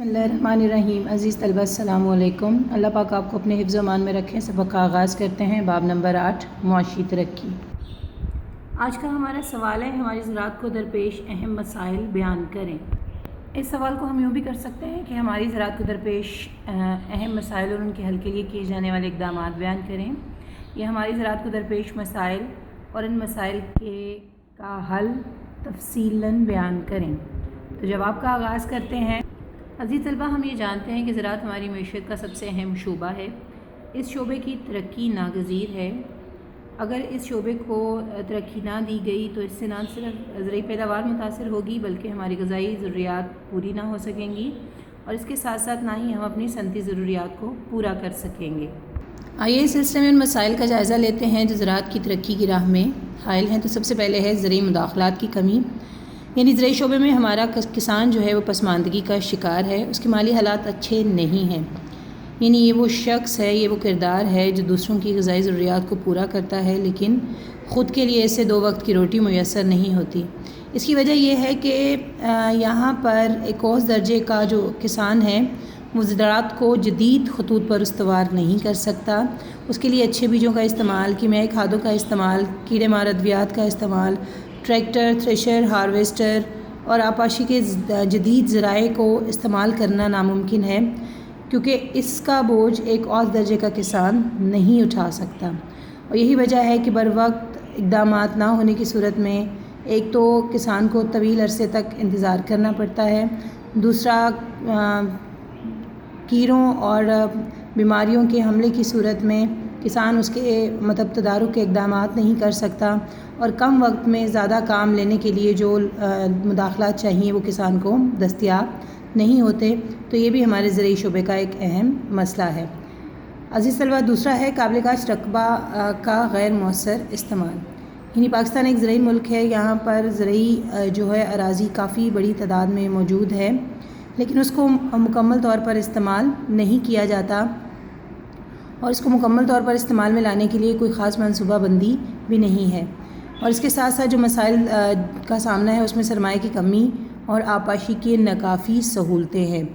बिस्मिल्लाहिर्रहमानिर्रहीम। अज़ीज़ तलबा अस्सलामु अलैकुम। अल्लाह पाक आपको अपने हिफ्ज़ अमान में रखें। सबक का आगाज़ करते हैं। बाब नंबर 8 मुआशी तरक्की। आज का हमारा सवाल है, हमारी ज़राअत को दरपेश अहम मसाइल बयान करें। इस सवाल को हम यूँ भी कर सकते हैं कि हमारी ज़राअत को दरपेश अहम मसाइल और उनके हल के लिए किए जाने वाले इक़दाम बयान करें, या हमारी ज़राअत को दरपेश मसाइल और इन मसाइल का हल तफसीलन बयान करें। तो जवाब का आगाज़ करते हैं। अज़ीज़ तलबा, हम ये जानते हैं कि ज़राअत हमारी मईशत का सबसे अहम शोबा है। इस शोबे की तरक्की नागज़ीर है। अगर इस शोबे को तरक्की ना दी गई तो इससे ना सिर्फ ज़रई पैदावार मुतासर होगी, बल्कि हमारी ग़िज़ाई ज़रूरियात पूरी ना हो सकेंगी, और इसके साथ साथ ना ही हम अपनी सनती ज़रूरियात को पूरा कर सकेंगे। आइए इस सिलसिले में उन मसाइल का जायज़ा लेते हैं जो ज़राअत की तरक्की की राह में हाइल हैं। तो सबसे पहले है ज़रई मुदाख़लात की कमी, यानी ज़रई शोबे में हमारा किसान जो है वो पसमानदगी का शिकार है। उसके माली हालात अच्छे नहीं हैं, यानी ये वो शख्स है, ये वो किरदार है जो दूसरों की ग़िज़ाई ज़रूरियात को पूरा करता है, लेकिन ख़ुद के लिए इससे 2 वक्त की रोटी मुयस्सर नहीं होती। इसकी वजह यह है कि यहाँ पर एक औसत दर्जे का जो किसान है वो ज़राअत को जदीद खतूत पर उस्तवार नहीं कर सकता। उसके लिए अच्छे बीजों का इस्तेमाल, कीमियाई खादों का इस्तेमाल, कीड़े मार अद्वियात का इस्तेमाल, ट्रैक्टर, थ्रेशर, हार्वेस्टर और आपाशी के जदीद ज़राए को इस्तेमाल करना नामुमकिन है, क्योंकि इसका बोझ एक औसत दर्जे का किसान नहीं उठा सकता। और यही वजह है कि बर वक्त इक़दामात ना होने की सूरत में एक तो किसान को तवील अरसे तक इंतज़ार करना पड़ता है, दूसरा कीड़ों और बीमारियों के हमले की सूरत में किसान उसके मतलब तदारुक के इक़दामात नहीं कर सकता, और कम वक्त में ज़्यादा काम लेने के लिए जो मुदाख़लात चाहिए वो किसान को दस्तयाब नहीं होते। तो ये भी हमारे ज़रई शोबे का एक अहम मसला है। अज़ीज़ तलबा, दूसरा है काबिल काश्त रकबा का गैर मौसर इस्तेमाल। यानी पाकिस्तान एक ज़रई मुल्क है, यहाँ पर ज़रई जो है अराज़ी काफ़ी बड़ी तादाद में मौजूद है, लेकिन उसको मुकम्मल तौर पर इस्तेमाल नहीं किया जाता, और इसको मुकम्मल तौर पर इस्तेमाल में लाने के लिए कोई ख़ास मनसूबा बंदी भी नहीं है। और इसके साथ साथ जो मसाइल का सामना है उसमें सरमाए की कमी और आपाशी की नाकाफ़ी सहूलतें हैं,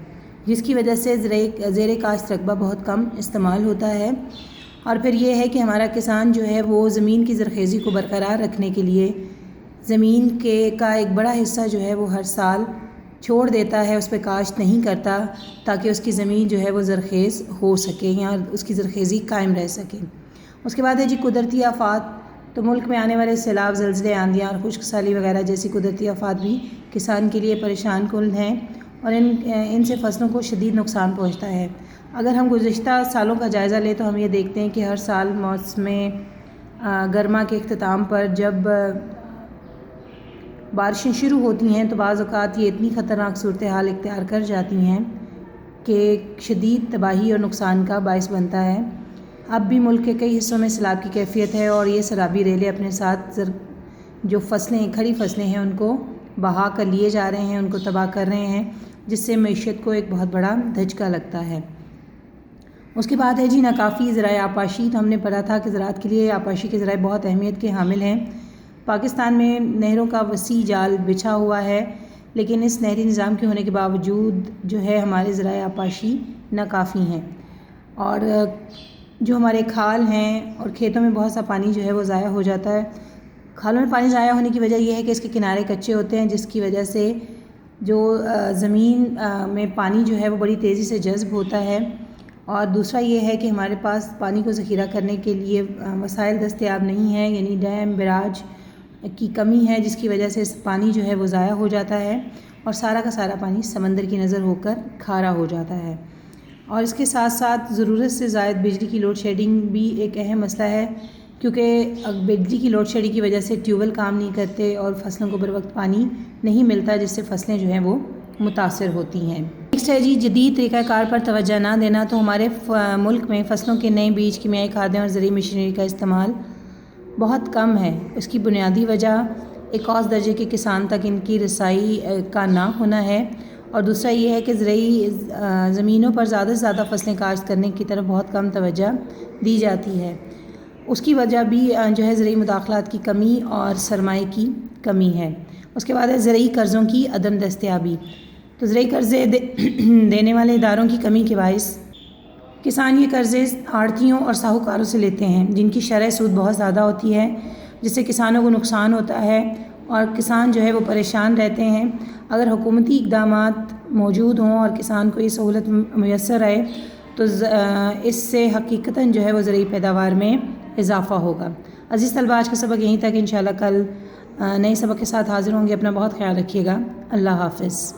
जिसकी वजह से ज़ेरे काश्त रकबा बहुत कम इस्तेमाल होता है। और फिर ये है कि हमारा किसान जो है वो ज़मीन की ज़रख़ेज़ी को बरकरार रखने के लिए ज़मीन का एक बड़ा हिस्सा जो है वो हर साल छोड़ देता है, उस पर काश्त नहीं करता, ताकि उसकी ज़मीन जो है वो ज़रख़ेज़ हो सके या उसकी ज़रख़ेज़ी कायम रह सके। उसके बाद है जी कुदरती आफ़ात। तो मुल्क में आने वाले सैलाब, ज़लज़ले, आंधियाँ और खुश्क साली वगैरह जैसी कुदरती आफ़ात भी किसान के लिए परेशान कुन हैं, और इनसे फसलों को शदीद नुकसान पहुँचता है। अगर हम गुज़िश्ता सालों का जायज़ा लें तो हम ये देखते हैं कि हर साल मौसम गर्मा के इख्तिताम पर जब बारिशें शुरू होती हैं तो बाज़ औक़ात ये इतनी ख़तरनाक सूरत हाल इख्तियार कर जाती हैं कि शदीद तबाही और नुकसान का बाइस बनता है। अब भी मुल्क के कई हिस्सों में सैलाब की कैफियत है, और ये सैलाबी रेले अपने साथ जो फसलें, खड़ी फसलें हैं उनको बहा कर लिए जा रहे हैं, उनको तबाह कर रहे हैं, जिससे मईशत को एक बहुत बड़ा धचका लगता है। उसके बाद है जी नाकाफ़ी ज़राए आपाशी। तो हमने पढ़ा था कि ज़राअत के लिए आपाशी के ज़राए बहुत अहमियत के हामिल हैं। पाकिस्तान में नहरों का वसी जाल बिछा हुआ है, लेकिन इस नहरी निज़ाम के होने के बावजूद जो है हमारे ज़राए आपाशी नाकाफ़ी हैं, और जो हमारे खाल हैं और खेतों में बहुत सा पानी जो है वो ज़ाया हो जाता है। खालों में पानी ज़ाया होने की वजह यह है कि इसके किनारे कच्चे होते हैं, जिसकी वजह से जो ज़मीन में पानी जो है वो बड़ी तेज़ी से जज़्ब होता है। और दूसरा ये है कि हमारे पास पानी को ज़ख़ीरा करने के लिए वसाइल दस्तयाब नहीं है, यानी डैम, बैराज की कमी है, जिसकी वजह से पानी जो है वो ज़ाया हो जाता है, और सारा का सारा पानी समंदर की नज़र होकर खारा हो जाता है। और इसके साथ साथ ज़रूरत से ज़ायद बिजली की लोड शेडिंग भी एक अहम मसला है, क्योंकि बिजली की लोड शेडिंग की वजह से ट्यूबवेल काम नहीं करते और फसलों को बर वक्त पानी नहीं मिलता, जिससे फसलें जो हैं वो मुतासर होती हैं। नेक्स्ट है जी जदीद तरीक़ाकार पर तवज्जो ना देना। तो हमारे मुल्क में फ़सलों के नए बीज, कीमियाई खादें और ज़रई मशीनरी का इस्तेमाल बहुत कम है। इसकी बुनियादी वजह एक औसत दर्जे के किसान तक इनकी रसाई का ना होना है, और दूसरा ये है कि ज़रई ज़मीनों पर ज़्यादा से ज़्यादा फसलें काश्त करने की तरफ बहुत कम तवज्जो दी जाती है। उसकी वजह भी जो है ज़रई मुदाख़लात की कमी और सरमाए की कमी है। उसके बाद है ज़रई कर्ज़ों की अदम दस्तयाबी। تو زرعی قرضے دینے والے اداروں کی کمی کے باعث کسان یہ قرضے آڑھتیوں اور ساہوکاروں سے لیتے ہیں، جن کی شرح سود بہت زیادہ ہوتی ہے، جس سے کسانوں کو نقصان ہوتا ہے اور کسان جو ہے وہ پریشان رہتے ہیں۔ اگر حکومتی اقدامات موجود ہوں اور کسان کو یہ سہولت میسر آئے تو اس سے حقیقتاً جو ہے وہ زرعی پیداوار میں اضافہ ہوگا۔ عزیز طلبہ، آج کا سبق یہیں تک، انشاءاللہ کل نئے سبق کے ساتھ حاضر ہوں گے۔ اپنا بہت خیال رکھیے گا۔ اللہ حافظ۔